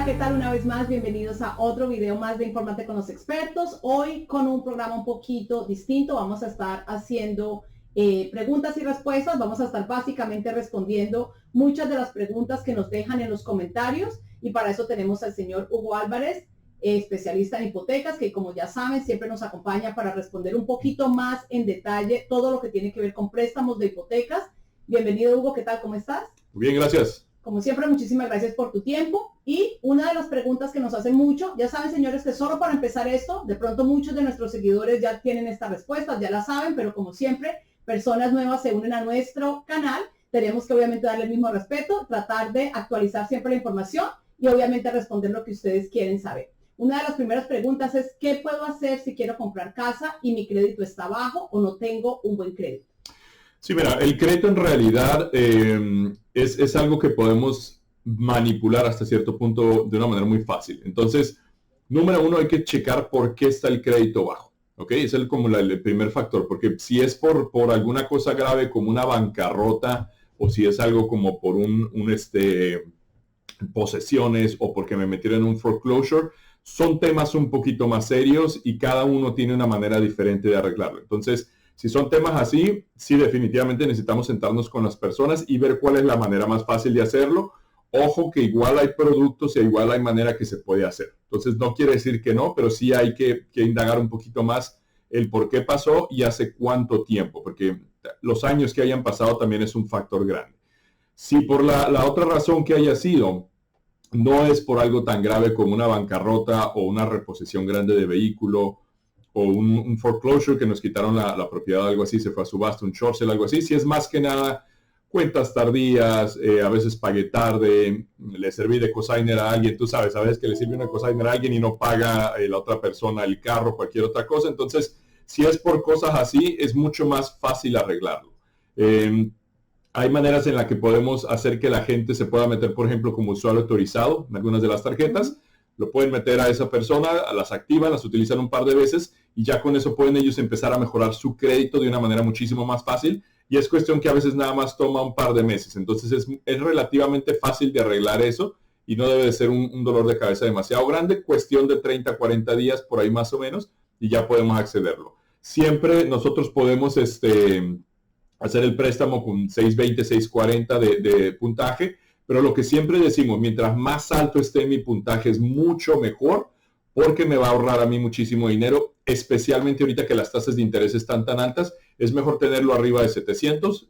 Hola, ¿qué tal? Una vez más, bienvenidos a otro video más de Infórmate con los expertos. Hoy con un programa un poquito distinto, vamos a estar haciendo preguntas y respuestas. Vamos a estar básicamente respondiendo muchas de las preguntas que nos dejan en los comentarios y para eso tenemos al señor Hugo Álvarez, especialista en hipotecas, que como ya saben siempre nos acompaña para responder un poquito más en detalle todo lo que tiene que ver con préstamos de hipotecas. Bienvenido, Hugo, ¿qué tal? ¿Cómo estás? Muy bien, gracias. Como siempre, muchísimas gracias por tu tiempo. Y una de las preguntas que nos hacen mucho, ya saben, señores, que solo para empezar esto, de pronto muchos de nuestros seguidores ya tienen esta respuesta, ya la saben, pero como siempre, personas nuevas se unen a nuestro canal. Tenemos que obviamente darle el mismo respeto, tratar de actualizar siempre la información y obviamente responder lo que ustedes quieren saber. Una de las primeras preguntas es, ¿qué puedo hacer si quiero comprar casa y mi crédito está bajo o no tengo un buen crédito? Sí, mira, el crédito en realidad es algo que podemos manipular hasta cierto punto de una manera muy fácil. Entonces, número uno, hay que checar por qué está el crédito bajo. ¿Ok? Es como el primer factor, porque si es por alguna cosa grave como una bancarrota o si es algo como por posesiones o porque me metieron en un foreclosure, son temas un poquito más serios y cada uno tiene una manera diferente de arreglarlo. Entonces, si son temas así, sí definitivamente necesitamos sentarnos con las personas y ver cuál es la manera más fácil de hacerlo. Ojo que igual hay productos y igual hay manera que se puede hacer. Entonces no quiere decir que no, pero sí hay que indagar un poquito más el por qué pasó y hace cuánto tiempo, porque los años que hayan pasado también es un factor grande. Si por la otra razón que haya sido, no es por algo tan grave como una bancarrota o una reposición grande de vehículo, o un foreclosure que nos quitaron la propiedad o algo así, se fue a subasta, un short sale, algo así. Si es más que nada cuentas tardías, a veces pagué tarde, le serví de cosigner a alguien, tú sabes, a veces que le sirve una cosigner a alguien y no paga la otra persona el carro, cualquier otra cosa. Entonces, si es por cosas así, es mucho más fácil arreglarlo. Hay maneras en las que podemos hacer que la gente se pueda meter, por ejemplo, como usuario autorizado en algunas de las tarjetas. Lo pueden meter a esa persona, las activan, las utilizan un par de veces y ya con eso pueden ellos empezar a mejorar su crédito de una manera muchísimo más fácil. Y es cuestión que a veces nada más toma un par de meses. Entonces es relativamente fácil de arreglar eso y no debe de ser un dolor de cabeza demasiado grande. Cuestión de 30, 40 días por ahí más o menos y ya podemos accederlo. Siempre nosotros podemos hacer el préstamo con 620, 640 de puntaje. Pero lo que siempre decimos, mientras más alto esté mi puntaje es mucho mejor porque me va a ahorrar a mí muchísimo dinero, especialmente ahorita que las tasas de interés están tan altas, es mejor tenerlo arriba de 700.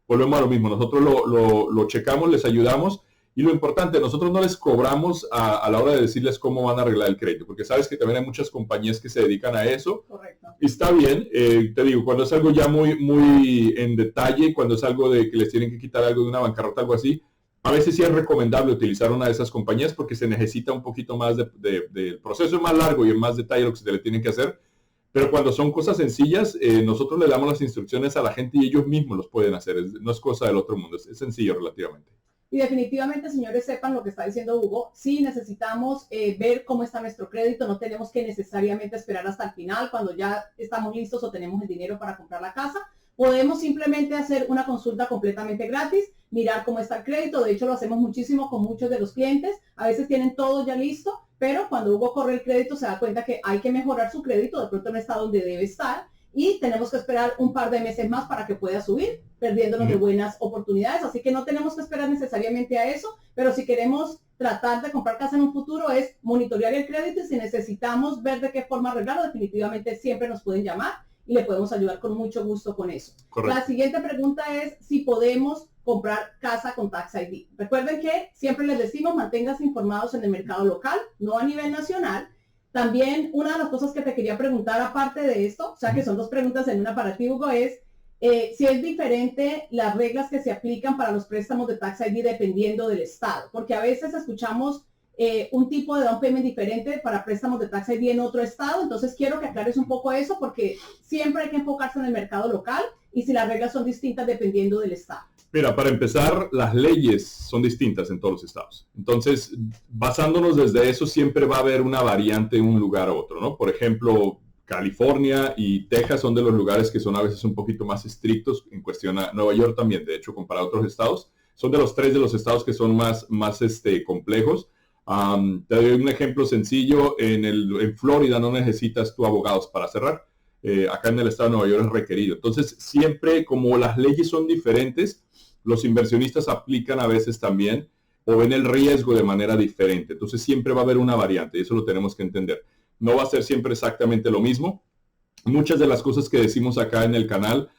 Volvemos a lo mismo, nosotros lo checamos, les ayudamos y lo importante, nosotros no les cobramos a la hora de decirles cómo van a arreglar el crédito, porque sabes que también hay muchas compañías que se dedican a eso. Correcto. Y está bien, te digo, cuando es algo ya muy en detalle, cuando es algo de que les tienen que quitar algo de una bancarrota, algo así, a veces sí es recomendable utilizar una de esas compañías porque se necesita un poquito más del proceso más largo y en más detalle lo que se le tiene que hacer. Pero cuando son cosas sencillas, nosotros le damos las instrucciones a la gente y ellos mismos los pueden hacer. No es cosa del otro mundo, es sencillo relativamente. Y definitivamente, señores, sepan lo que está diciendo Hugo. Sí necesitamos ver cómo está nuestro crédito. No tenemos que necesariamente esperar hasta el final, cuando ya estamos listos o tenemos el dinero para comprar la casa. Podemos simplemente hacer una consulta completamente gratis, mirar cómo está el crédito. De hecho, lo hacemos muchísimo con muchos de los clientes. A veces tienen todo ya listo, pero cuando Hugo corre el crédito se da cuenta que hay que mejorar su crédito. De pronto no está donde debe estar y tenemos que esperar un par de meses más para que pueda subir, perdiéndonos de buenas oportunidades. Así que no tenemos que esperar necesariamente a eso, pero si queremos tratar de comprar casa en un futuro es monitorear el crédito y si necesitamos ver de qué forma arreglarlo, definitivamente siempre nos pueden llamar y le podemos ayudar con mucho gusto con eso. Correcto. La siguiente pregunta es si podemos comprar casa con Tax ID. Recuerden que siempre les decimos manténganse informados en el mercado local, no a nivel nacional. También una de las cosas que te quería preguntar aparte de esto, o sea que son dos preguntas en una para ti, Hugo, es si es diferente las reglas que se aplican para los préstamos de Tax ID dependiendo del estado, porque a veces escuchamos un tipo de down payment diferente para préstamos de Tax ID en otro estado. Entonces quiero que aclares un poco eso porque siempre hay que enfocarse en el mercado local y si las reglas son distintas dependiendo del estado. Mira, para empezar, las leyes son distintas en todos los estados. Entonces, basándonos desde eso, siempre va a haber una variante de un lugar a otro, ¿no? Por ejemplo, California y Texas son de los lugares que son a veces un poquito más estrictos en cuestión a Nueva York también, de hecho, comparado a otros estados. Son de los 3 de los estados que son más complejos. Te doy un ejemplo sencillo. En Florida no necesitas tú abogados para cerrar. Acá en el estado de Nueva York es requerido. Entonces, siempre como las leyes son diferentes, los inversionistas aplican a veces también o ven el riesgo de manera diferente. Entonces, siempre va a haber una variante y eso lo tenemos que entender. No va a ser siempre exactamente lo mismo. Muchas de las cosas que decimos acá en el canal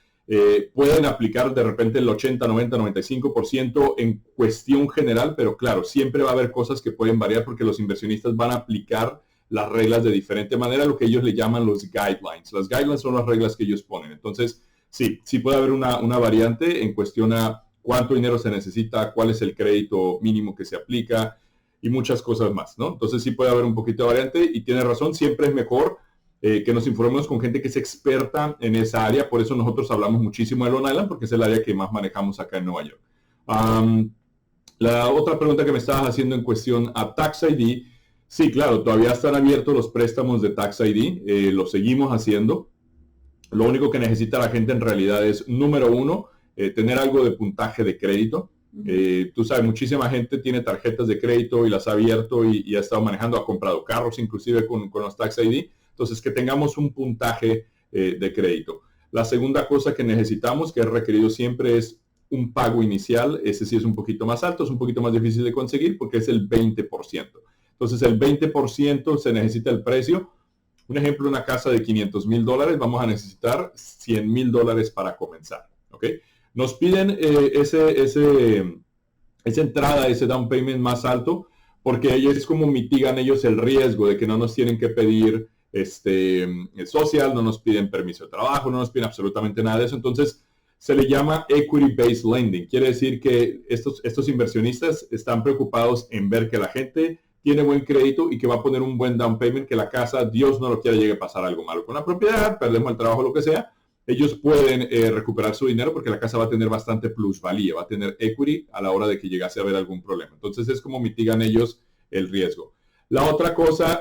pueden aplicar de repente el 80, 90, 95% en cuestión general, pero claro, siempre va a haber cosas que pueden variar porque los inversionistas van a aplicar las reglas de diferente manera, lo que ellos le llaman los guidelines. Las guidelines son las reglas que ellos ponen. Entonces, sí puede haber una variante en cuestión a cuánto dinero se necesita, cuál es el crédito mínimo que se aplica y muchas cosas más, ¿no? Entonces, sí puede haber un poquito de variante y tiene razón, siempre es mejor que nos informemos con gente que es experta en esa área. Por eso nosotros hablamos muchísimo de Long Island, porque es el área que más manejamos acá en Nueva York. La otra pregunta que me estabas haciendo en cuestión a Tax ID, sí, claro, todavía están abiertos los préstamos de Tax ID, lo seguimos haciendo. Lo único que necesita la gente en realidad es, número uno, tener algo de puntaje de crédito. Tú sabes, muchísima gente tiene tarjetas de crédito y las ha abierto y ha estado manejando, ha comprado carros inclusive con los Tax ID. Entonces, que tengamos un puntaje de crédito. La segunda cosa que necesitamos, que es requerido siempre, es un pago inicial. Ese sí es un poquito más alto, es un poquito más difícil de conseguir porque es el 20%. Entonces, el 20% se necesita el precio. Un ejemplo, una casa de $500,000, vamos a necesitar $100,000 para comenzar. ¿Ok? Nos piden esa entrada, ese down payment más alto, porque ellos es como mitigan ellos el riesgo de que no nos tienen que pedir social, no nos piden permiso de trabajo, no nos piden absolutamente nada de eso. Entonces, se le llama Equity-Based Lending. Quiere decir que estos inversionistas están preocupados en ver que la gente tiene buen crédito y que va a poner un buen down payment, que la casa, Dios no lo quiera, llegue a pasar algo malo con la propiedad, perdemos el trabajo, lo que sea. Ellos pueden recuperar su dinero porque la casa va a tener bastante plusvalía, va a tener equity a la hora de que llegase a haber algún problema. Entonces, es como mitigan ellos el riesgo. La otra cosa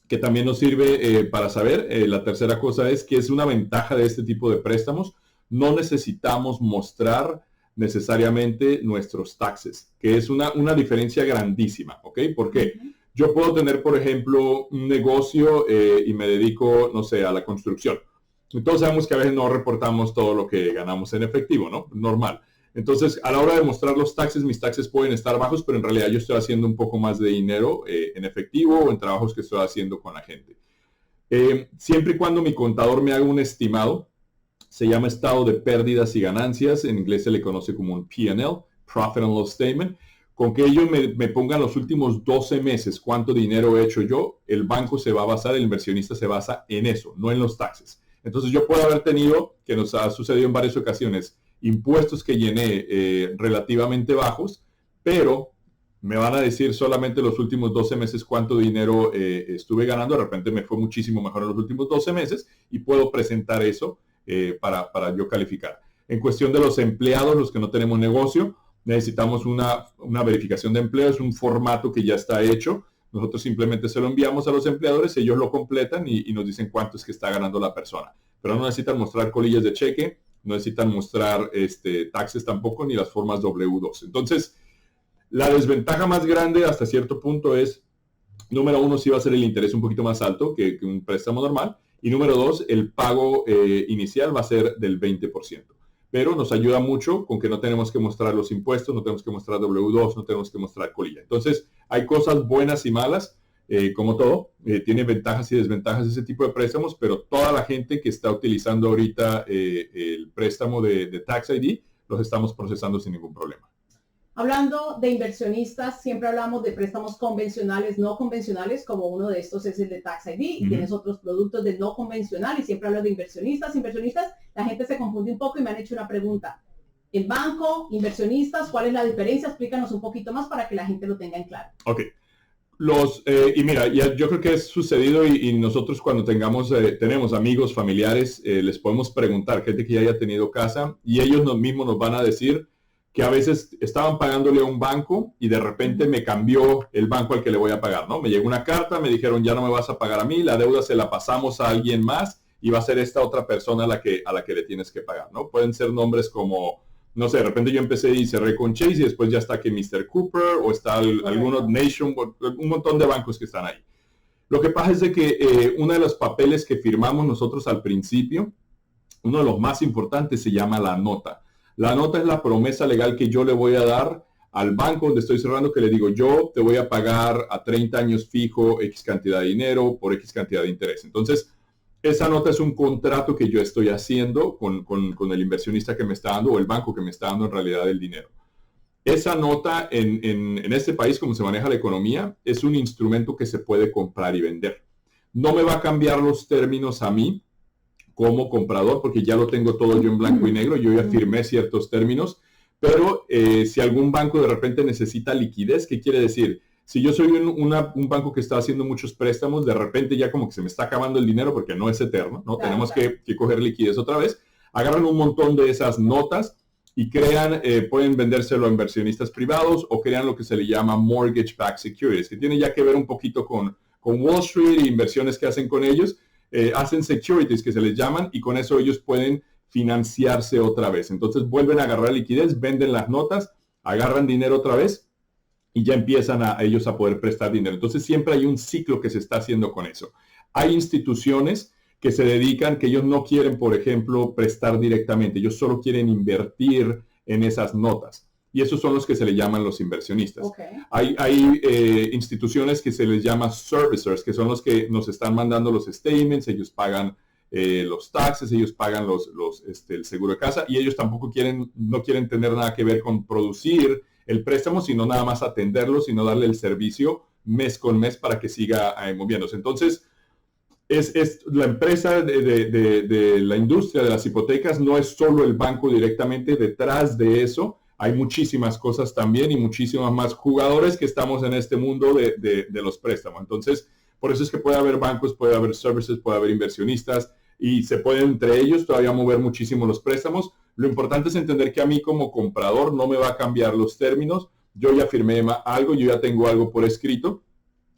que también nos sirve para saber, la tercera cosa es que es una ventaja de este tipo de préstamos. No necesitamos mostrar necesariamente nuestros taxes, que es una diferencia grandísima, ¿ok? Porque yo puedo tener, por ejemplo, un negocio y me dedico, no sé, a la construcción. Entonces sabemos que a veces no reportamos todo lo que ganamos en efectivo, ¿no? Normal. Entonces, a la hora de mostrar los taxes, mis taxes pueden estar bajos, pero en realidad yo estoy haciendo un poco más de dinero en efectivo o en trabajos que estoy haciendo con la gente. Siempre y cuando mi contador me haga un estimado, se llama estado de pérdidas y ganancias, en inglés se le conoce como un P&L, Profit and Loss Statement, con que ellos me pongan los últimos 12 meses cuánto dinero he hecho yo, el banco se va a basar, el inversionista se basa en eso, no en los taxes. Entonces yo puedo haber tenido, que nos ha sucedido en varias ocasiones, impuestos que llené relativamente bajos, pero me van a decir solamente los últimos 12 meses cuánto dinero estuve ganando. De repente me fue muchísimo mejor en los últimos 12 meses y puedo presentar eso para yo calificar. En cuestión de los empleados, los que no tenemos negocio, necesitamos una verificación de empleo. Es un formato que ya está hecho. Nosotros simplemente se lo enviamos a los empleadores, ellos lo completan y nos dicen cuánto es que está ganando la persona. Pero no necesitan mostrar colillas de cheque, no necesitan mostrar taxes tampoco, ni las formas W2. Entonces, la desventaja más grande hasta cierto punto es, número uno, sí va a ser el interés un poquito más alto que un préstamo normal. Y número dos, el pago inicial va a ser del 20%. Pero nos ayuda mucho con que no tenemos que mostrar los impuestos, no tenemos que mostrar W2, no tenemos que mostrar colilla. Entonces, hay cosas buenas y malas, como todo. Tiene ventajas y desventajas ese tipo de préstamos, pero toda la gente que está utilizando ahorita el préstamo de Tax ID, los estamos procesando sin ningún problema. Hablando de inversionistas, siempre hablamos de préstamos convencionales, no convencionales, como uno de estos es el de Tax ID, y tienes otros productos de no convencional, y siempre hablo de inversionistas. La gente se confunde un poco y me han hecho una pregunta. El banco, inversionistas, ¿cuál es la diferencia? Explícanos un poquito más para que la gente lo tenga en claro. Ok. Y mira, yo creo que es sucedido y nosotros cuando tenemos amigos, familiares, les podemos preguntar, gente que ya haya tenido casa, y ellos mismos nos van a decir que a veces estaban pagándole a un banco y de repente me cambió el banco al que le voy a pagar, ¿no? Me llegó una carta, me dijeron ya no me vas a pagar a mí, la deuda se la pasamos a alguien más y va a ser esta otra persona a la que le tienes que pagar, ¿no? Pueden ser nombres como no sé, de repente yo empecé y cerré con Chase y después ya está que Mr. Cooper o está algunos Nation, un montón de bancos que están ahí. Lo que pasa es de que uno de los papeles que firmamos nosotros al principio, uno de los más importantes se llama la nota. La nota es la promesa legal que yo le voy a dar al banco donde estoy cerrando, que le digo, yo te voy a pagar a 30 años fijo X cantidad de dinero por X cantidad de interés. Entonces, esa nota es un contrato que yo estoy haciendo con el inversionista que me está dando o el banco que me está dando en realidad el dinero. Esa nota en este país, como se maneja la economía, es un instrumento que se puede comprar y vender. No me va a cambiar los términos a mí como comprador, porque ya lo tengo todo yo en blanco y negro, yo ya firmé ciertos términos, pero si algún banco de repente necesita liquidez, ¿qué quiere decir? Si yo soy un banco que está haciendo muchos préstamos, de repente ya como que se me está acabando el dinero porque no es eterno, ¿no? Claro, tenemos que coger liquidez otra vez. Agarran un montón de esas notas y crean, pueden vendérselo a inversionistas privados o crean lo que se le llama mortgage-backed securities, que tiene ya que ver un poquito con Wall Street e inversiones que hacen con ellos. Hacen securities que se les llaman y con eso ellos pueden financiarse otra vez. Entonces vuelven a agarrar liquidez, venden las notas, agarran dinero otra vez y ya empiezan ellos a poder prestar dinero. Entonces siempre hay un ciclo que se está haciendo con eso. Hay instituciones que se dedican, que ellos no quieren, por ejemplo, prestar directamente. Ellos solo quieren invertir en esas notas. Y esos son los que se le llaman los inversionistas. Okay. Hay instituciones que se les llama servicers, que son los que nos están mandando los statements, ellos pagan los taxes, ellos pagan el seguro de casa y ellos tampoco no quieren tener nada que ver con producir el préstamo, sino nada más atenderlo, sino darle el servicio mes con mes para que siga moviéndose. Entonces, es la empresa de la industria de las hipotecas, no es solo el banco directamente. Detrás de eso hay muchísimas cosas también y muchísimas más jugadores que estamos en este mundo de los préstamos. Entonces, por eso es que puede haber bancos, puede haber services, puede haber inversionistas y se pueden entre ellos todavía mover muchísimo los préstamos. Lo importante es entender que a mí como comprador no me va a cambiar los términos. Yo ya firmé algo, yo ya tengo algo por escrito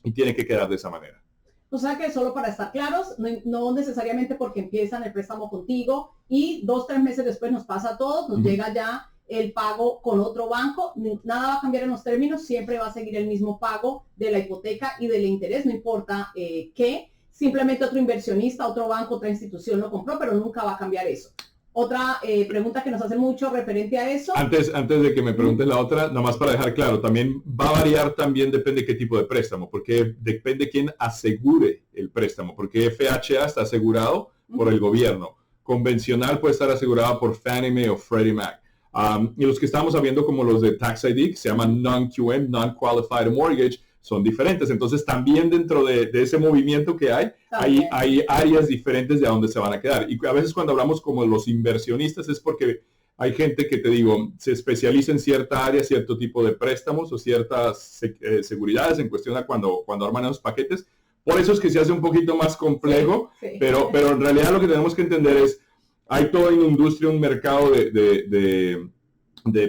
y tiene que quedar de esa manera. O sea que solo para estar claros, no necesariamente porque empiezan el préstamo contigo y 2-3 meses después nos pasa a todos, nos llega ya el pago con otro banco, nada va a cambiar en los términos, siempre va a seguir el mismo pago de la hipoteca y del interés, no importa qué, simplemente otro inversionista, otro banco, otra institución lo compró, pero nunca va a cambiar eso. Otra pregunta que nos hace mucho referente a eso. Antes de que me preguntes la otra, nomás para dejar claro, también va a variar, también depende de qué tipo de préstamo, porque depende quién asegure el préstamo, porque FHA está asegurado por el gobierno, convencional puede estar asegurado por Fannie Mae o Freddie Mac. Y los que estamos viendo como los de Tax ID, que se llaman Non-QM, Non-Qualified Mortgage, son diferentes. Entonces también dentro de ese movimiento que hay áreas diferentes de a dónde se van a quedar. Y a veces cuando hablamos como de los inversionistas es porque hay gente que, te digo, se especializa en cierta área, cierto tipo de préstamos o ciertas seguridades en cuestión a cuando arman esos paquetes. Por eso es que se hace un poquito más complejo, sí. Pero en realidad lo que tenemos que entender es hay toda una industria, un mercado de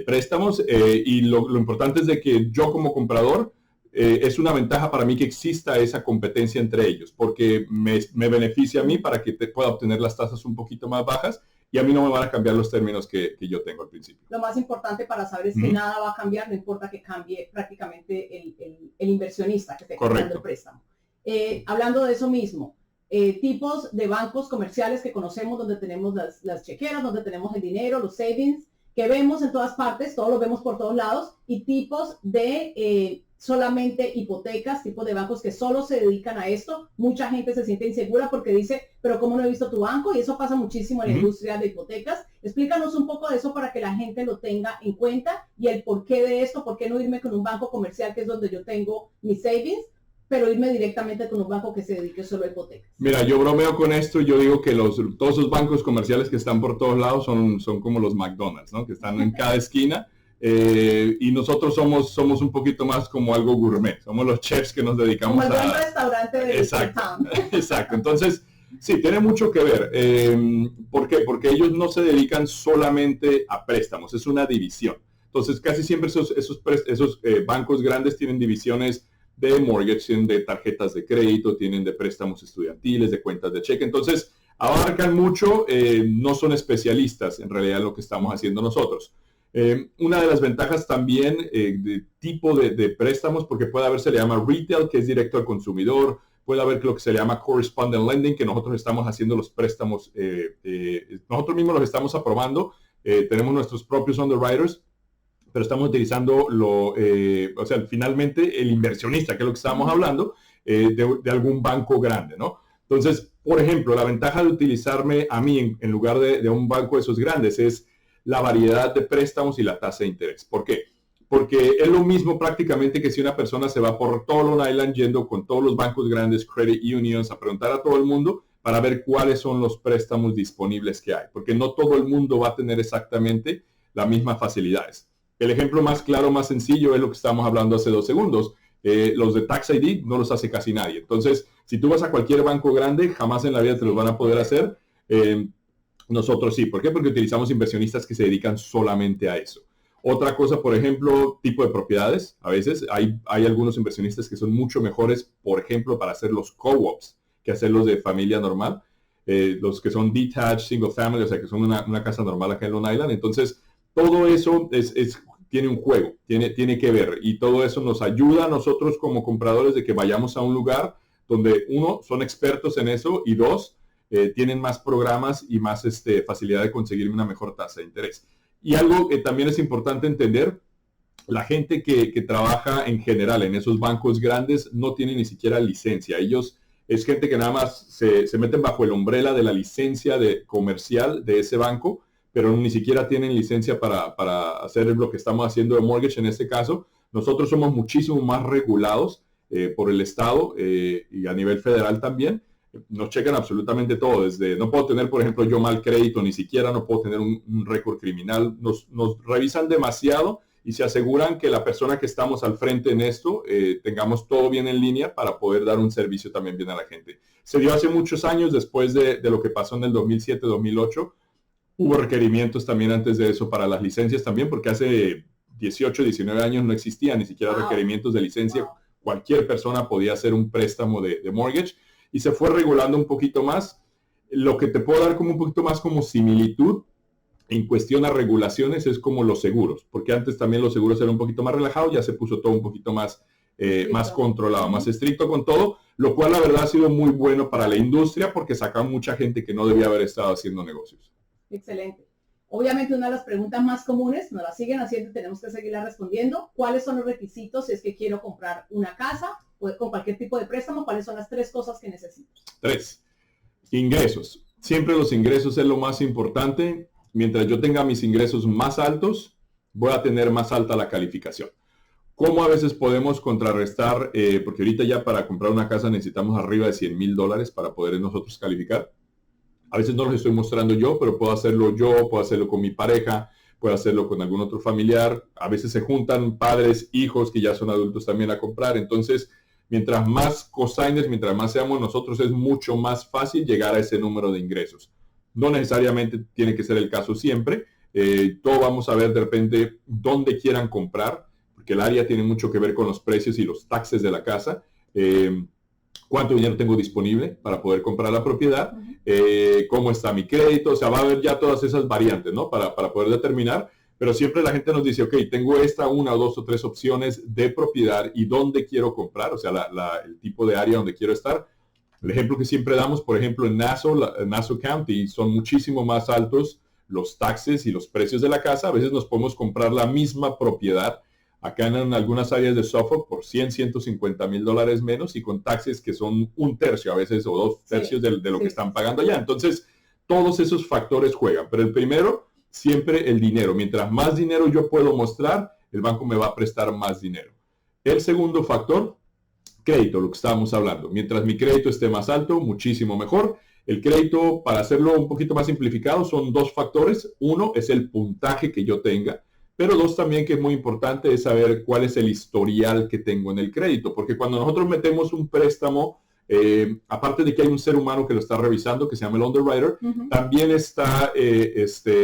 préstamos y lo importante es de que yo como comprador es una ventaja para mí que exista esa competencia entre ellos porque me beneficia a mí para que pueda obtener las tasas un poquito más bajas y a mí no me van a cambiar los términos que yo tengo al principio. Lo más importante para saber es que nada va a cambiar, no importa que cambie prácticamente el inversionista que esté comprando el préstamo. Hablando de eso mismo, tipos de bancos comerciales que conocemos donde tenemos las chequeras, donde tenemos el dinero, los savings, que vemos en todas partes, todos los vemos por todos lados, y tipos de solamente hipotecas, tipos de bancos que solo se dedican a esto. Mucha gente se siente insegura porque dice, pero ¿cómo no he visto tu banco? Y eso pasa muchísimo en la industria de hipotecas. Explícanos un poco de eso para que la gente lo tenga en cuenta y el porqué de esto, por qué no irme con un banco comercial que es donde yo tengo mis savings, pero irme directamente con un banco que se dedique solo a hipotecas. Mira, yo bromeo con esto, yo digo que todos esos bancos comerciales que están por todos lados son como los McDonald's, ¿no? Que están en cada esquina, y nosotros somos un poquito más como algo gourmet, somos los chefs que nos dedicamos como el buen restaurante de Exacto, entonces, sí, tiene mucho que ver. ¿Por qué? Porque ellos no se dedican solamente a préstamos, es una división. Entonces, casi siempre esos bancos grandes tienen divisiones de mortgage, tienen de tarjetas de crédito, tienen de préstamos estudiantiles, de cuentas de cheque. Entonces, abarcan mucho, no son especialistas en realidad en lo que estamos haciendo nosotros. Una de las ventajas también de tipo de préstamos, porque puede haber, se le llama retail, que es directo al consumidor, puede haber lo que se llama correspondent lending, que nosotros estamos haciendo los préstamos, nosotros mismos los estamos aprobando, tenemos nuestros propios underwriters, pero estamos utilizando o sea, finalmente el inversionista, que es lo que estábamos hablando, de algún banco grande, ¿no? Entonces, por ejemplo, la ventaja de utilizarme a mí en lugar de un banco de esos grandes es la variedad de préstamos y la tasa de interés. ¿Por qué? Porque es lo mismo prácticamente que si una persona se va por todo Long Island yendo con todos los bancos grandes, credit unions, a preguntar a todo el mundo para ver cuáles son los préstamos disponibles que hay. Porque no todo el mundo va a tener exactamente las mismas facilidades. El ejemplo más claro, más sencillo es lo que estábamos hablando hace 2 segundos. Los de Tax ID no los hace casi nadie. Entonces, si tú vas a cualquier banco grande, jamás en la vida te los van a poder hacer. Nosotros sí. ¿Por qué? Porque utilizamos inversionistas que se dedican solamente a eso. Otra cosa, por ejemplo, tipo de propiedades. A veces hay algunos inversionistas que son mucho mejores, por ejemplo, para hacer los co-ops que hacer los de familia normal. Los que son detached, single family, o sea, que son una casa normal acá en Long Island. Entonces, todo eso tiene un juego, tiene que ver. Y todo eso nos ayuda a nosotros como compradores de que vayamos a un lugar donde, uno, son expertos en eso y dos, tienen más programas y más facilidad de conseguir una mejor tasa de interés. Y algo que también es importante entender, la gente que trabaja en general en esos bancos grandes no tiene ni siquiera licencia. Ellos es gente que nada más se meten bajo el umbrella de la licencia comercial de ese banco, pero ni siquiera tienen licencia para hacer lo que estamos haciendo de mortgage en este caso. Nosotros somos muchísimo más regulados por el Estado y a nivel federal también. Nos checan absolutamente todo, desde no puedo tener, por ejemplo, yo mal crédito, ni siquiera no puedo tener un récord criminal. Nos revisan demasiado y se aseguran que la persona que estamos al frente en esto tengamos todo bien en línea para poder dar un servicio también bien a la gente. Se dio hace muchos años, después de lo que pasó en el 2007-2008. Hubo requerimientos también antes de eso para las licencias también, porque hace 18, 19 años no existían ni siquiera requerimientos de licencia. Cualquier persona podía hacer un préstamo de mortgage y se fue regulando un poquito más. Lo que te puedo dar como un poquito más como similitud en cuestión a regulaciones es como los seguros, porque antes también los seguros eran un poquito más relajados, ya se puso todo un poquito más, más controlado, más estricto con todo, lo cual la verdad ha sido muy bueno para la industria porque saca mucha gente que no debía haber estado haciendo negocios. Excelente. Obviamente una de las preguntas más comunes, nos la siguen haciendo y tenemos que seguirla respondiendo. ¿Cuáles son los requisitos si es que quiero comprar una casa con cualquier tipo de préstamo? ¿Cuáles son las 3 cosas que necesito? 3. Ingresos. Siempre los ingresos es lo más importante. Mientras yo tenga mis ingresos más altos, voy a tener más alta la calificación. ¿Cómo a veces podemos contrarrestar? Porque ahorita ya para comprar una casa necesitamos arriba de $100,000 para poder nosotros calificar. A veces no los estoy mostrando yo, pero puedo hacerlo yo, puedo hacerlo con mi pareja, puedo hacerlo con algún otro familiar. A veces se juntan padres, hijos que ya son adultos también a comprar. Entonces, mientras más cosigners, mientras más seamos nosotros, es mucho más fácil llegar a ese número de ingresos. No necesariamente tiene que ser el caso siempre. Todo vamos a ver de repente dónde quieran comprar, porque el área tiene mucho que ver con los precios y los taxes de la casa. Cuánto dinero tengo disponible para poder comprar la propiedad, cómo está mi crédito, o sea, va a haber ya todas esas variantes, ¿no? Para poder determinar, pero siempre la gente nos dice, ok, tengo una, 2 o 3 opciones de propiedad y dónde quiero comprar, o sea, el tipo de área donde quiero estar. El ejemplo que siempre damos, por ejemplo, en Nassau County, son muchísimo más altos los taxes y los precios de la casa. A veces nos podemos comprar la misma propiedad acá en algunas áreas de Suffolk por $100,000-$150,000 menos y con taxes que son 1/3 a veces o 2/3 de lo que están pagando allá. Entonces, todos esos factores juegan. Pero el primero, siempre el dinero. Mientras más dinero yo puedo mostrar, el banco me va a prestar más dinero. El segundo factor, crédito, lo que estábamos hablando. Mientras mi crédito esté más alto, muchísimo mejor. El crédito, para hacerlo un poquito más simplificado, son 2 factores. Uno es el puntaje que yo tenga. Pero 2 también, que es muy importante, es saber cuál es el historial que tengo en el crédito. Porque cuando nosotros metemos un préstamo, aparte de que hay un ser humano que lo está revisando, que se llama el underwriter, también está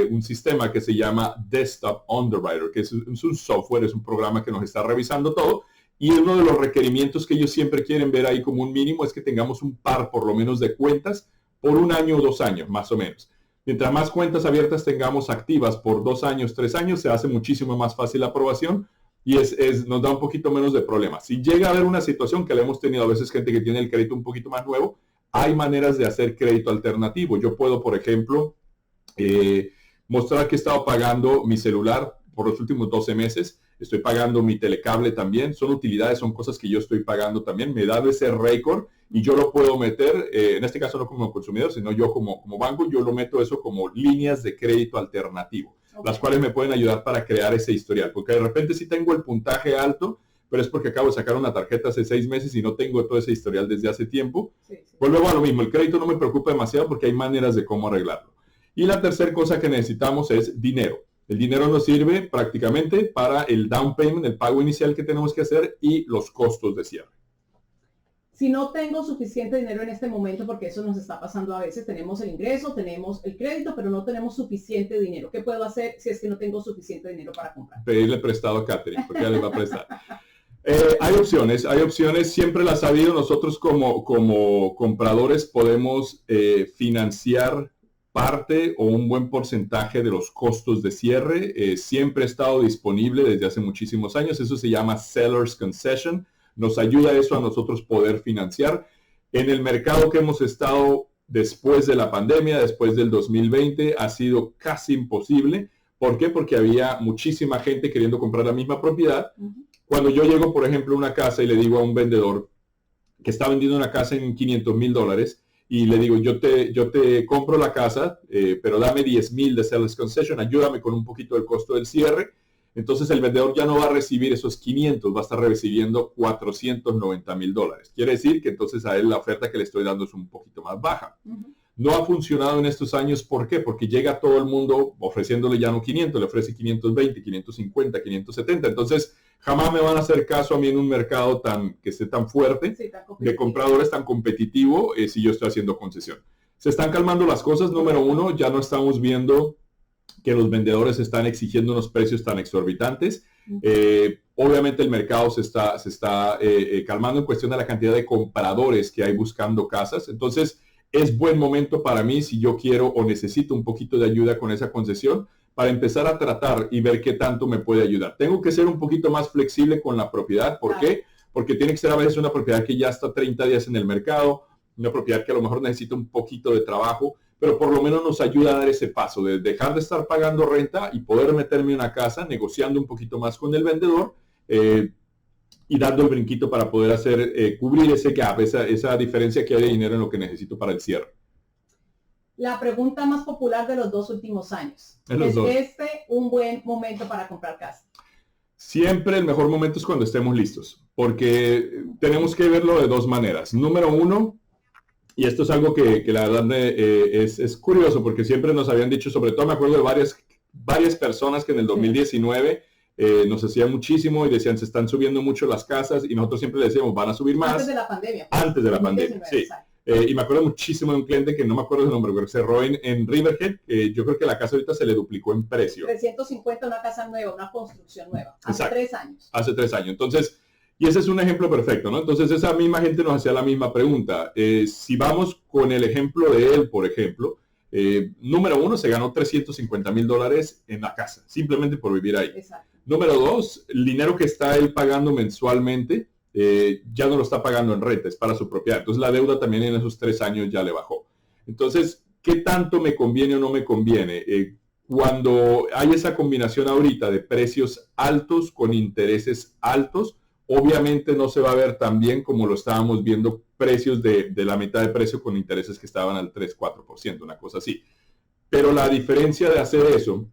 un sistema que se llama Desktop Underwriter, que es un software, es un programa que nos está revisando todo. Y uno de los requerimientos que ellos siempre quieren ver ahí como un mínimo es que tengamos un par, por lo menos, de cuentas por 1 año o 2 años, más o menos. Mientras más cuentas abiertas tengamos activas por 2 años, 3 años, se hace muchísimo más fácil la aprobación y nos da un poquito menos de problemas. Si llega a haber una situación que le hemos tenido a veces gente que tiene el crédito un poquito más nuevo, hay maneras de hacer crédito alternativo. Yo puedo, por ejemplo, mostrar que he estado pagando mi celular por los últimos 12 meses. Estoy pagando mi telecable también. Son utilidades, son cosas que yo estoy pagando también. Me da ese récord y yo lo puedo meter, en este caso no como consumidor, sino yo como banco, yo lo meto eso como líneas de crédito alternativo, las cuales me pueden ayudar para crear ese historial. Porque de repente sí tengo el puntaje alto, pero es porque acabo de sacar una tarjeta hace 6 meses y no tengo todo ese historial desde hace tiempo. Pues luego a lo mismo, el crédito no me preocupa demasiado porque hay maneras de cómo arreglarlo. Y la tercera cosa que necesitamos es dinero. El dinero nos sirve prácticamente para el down payment, el pago inicial que tenemos que hacer y los costos de cierre. Si no tengo suficiente dinero en este momento, porque eso nos está pasando a veces, tenemos el ingreso, tenemos el crédito, pero no tenemos suficiente dinero. ¿Qué puedo hacer si es que no tengo suficiente dinero para comprar? Pedirle prestado a Catherine, porque ella les va a prestar. Hay opciones, siempre las ha habido. Nosotros como compradores podemos financiar parte o un buen porcentaje de los costos de cierre. Siempre ha estado disponible desde hace muchísimos años. Eso se llama Seller's Concession. Nos ayuda eso a nosotros poder financiar. En el mercado que hemos estado después de la pandemia, después del 2020, ha sido casi imposible. ¿Por qué? Porque había muchísima gente queriendo comprar la misma propiedad. Cuando yo llego, por ejemplo, a una casa y le digo a un vendedor que está vendiendo una casa en $500,000 y le digo, yo te compro la casa, pero dame $10,000 de Seller's Concession, ayúdame con un poquito del costo del cierre. Entonces el vendedor ya no va a recibir esos 500, va a estar recibiendo $490,000. Quiere decir que entonces a él la oferta que le estoy dando es un poquito más baja. No ha funcionado en estos años. ¿Por qué? Porque llega todo el mundo ofreciéndole ya no 500, le ofrece 520, 550, 570. Entonces jamás me van a hacer caso a mí en un mercado que esté tan fuerte, sí, de compradores tan competitivo, si yo estoy haciendo concesión. Se están calmando las cosas. Número uno, ya no estamos viendo que los vendedores están exigiendo unos precios tan exorbitantes. Obviamente el mercado se está calmando en cuestión de la cantidad de compradores que hay buscando casas. Entonces es buen momento para mí, si yo quiero o necesito un poquito de ayuda con esa concesión, para empezar a tratar y ver qué tanto me puede ayudar. Tengo que ser un poquito más flexible con la propiedad. ¿Por qué? Porque tiene que ser a veces una propiedad que ya está 30 días en el mercado, una propiedad que a lo mejor necesita un poquito de trabajo, pero por lo menos nos ayuda a dar ese paso de dejar de estar pagando renta y poder meterme en una casa, negociando un poquito más con el vendedor y dando el brinquito para poder cubrir ese gap, esa diferencia que hay de dinero en lo que necesito para el cierre. La pregunta más popular de los 2 últimos años. ¿Es este un buen momento para comprar casa? Siempre el mejor momento es cuando estemos listos, porque tenemos que verlo de 2 maneras. Número uno, y esto es algo que la verdad es curioso, porque siempre nos habían dicho, sobre todo me acuerdo de varias personas que en el 2019 nos hacían muchísimo y decían, se están subiendo mucho las casas, y nosotros siempre le decíamos, van a subir más. Antes de la pandemia. Antes de la pandemia, sí. Y me acuerdo muchísimo de un cliente que no me acuerdo su nombre, pero cerró en Riverhead. Yo creo que la casa ahorita se le duplicó en precio. 350, una casa nueva, una construcción nueva. Hace 3 años. Hace 3 años. Entonces, y ese es un ejemplo perfecto, ¿no? Entonces, esa misma gente nos hacía la misma pregunta. Si vamos con el ejemplo de él, por ejemplo, número uno, se ganó $350,000 en la casa, simplemente por vivir ahí. Exacto. Número dos, el dinero que está él pagando mensualmente, ya no lo está pagando en renta, es para su propiedad. Entonces la deuda también en esos 3 años ya le bajó. Entonces, ¿qué tanto me conviene o no me conviene? Cuando hay esa combinación ahorita de precios altos con intereses altos, obviamente no se va a ver tan bien como lo estábamos viendo precios de la mitad de precio con intereses que estaban al 3-4%, una cosa así. Pero la diferencia de hacer eso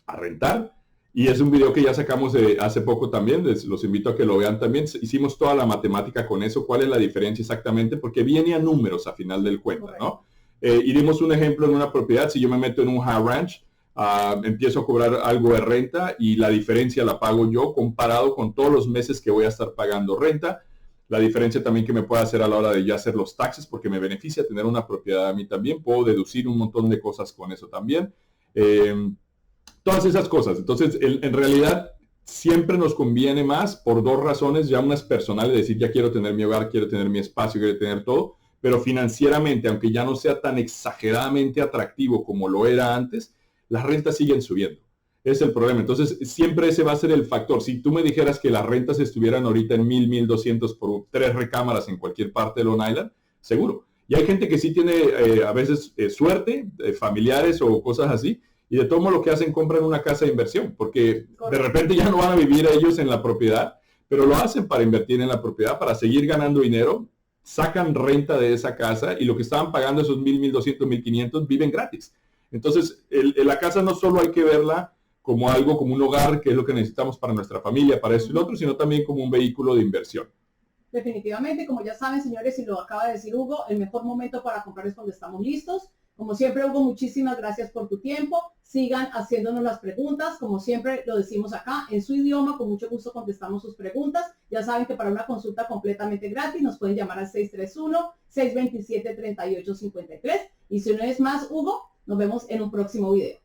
a rentar, y es un video que ya sacamos hace poco también, los invito a que lo vean también. Hicimos toda la matemática con eso, cuál es la diferencia exactamente, porque viene a números a final del cuenta, ¿no? Y dimos un ejemplo en una propiedad. Si yo me meto en un high ranch, empiezo a cobrar algo de renta y la diferencia la pago yo comparado con todos los meses que voy a estar pagando renta. La diferencia también que me puede hacer a la hora de ya hacer los taxes, porque me beneficia tener una propiedad a mí también. Puedo deducir un montón de cosas con eso también. Todas esas cosas. Entonces, en realidad, siempre nos conviene más por 2 razones. Ya una es personal, es decir, ya quiero tener mi hogar, quiero tener mi espacio, quiero tener todo. pero financieramente, aunque ya no sea tan exageradamente atractivo como lo era antes, las rentas siguen subiendo. Es el problema. Entonces, siempre ese va a ser el factor. Si tú me dijeras que las rentas estuvieran ahorita en 1,000, 1,200 por 3 recámaras en cualquier parte de Long Island, seguro. Y hay gente que sí tiene a veces suerte, familiares o cosas así, y de todo modo lo que hacen, compran una casa de inversión, porque de repente ya no van a vivir ellos en la propiedad, pero lo hacen para invertir en la propiedad, para seguir ganando dinero, sacan renta de esa casa y lo que estaban pagando esos 1,000, 1,200, 1,500 viven gratis. Entonces, la casa no solo hay que verla como algo, como un hogar, que es lo que necesitamos para nuestra familia, para esto y lo otro, sino también como un vehículo de inversión. Definitivamente, como ya saben, señores, y lo acaba de decir Hugo, el mejor momento para comprar es cuando estamos listos. Como siempre, Hugo, muchísimas gracias por tu tiempo. Sigan haciéndonos las preguntas. Como siempre lo decimos acá, en su idioma, con mucho gusto contestamos sus preguntas. Ya saben que para una consulta completamente gratis nos pueden llamar al 631-627-3853. Y si no es más, Hugo, nos vemos en un próximo video.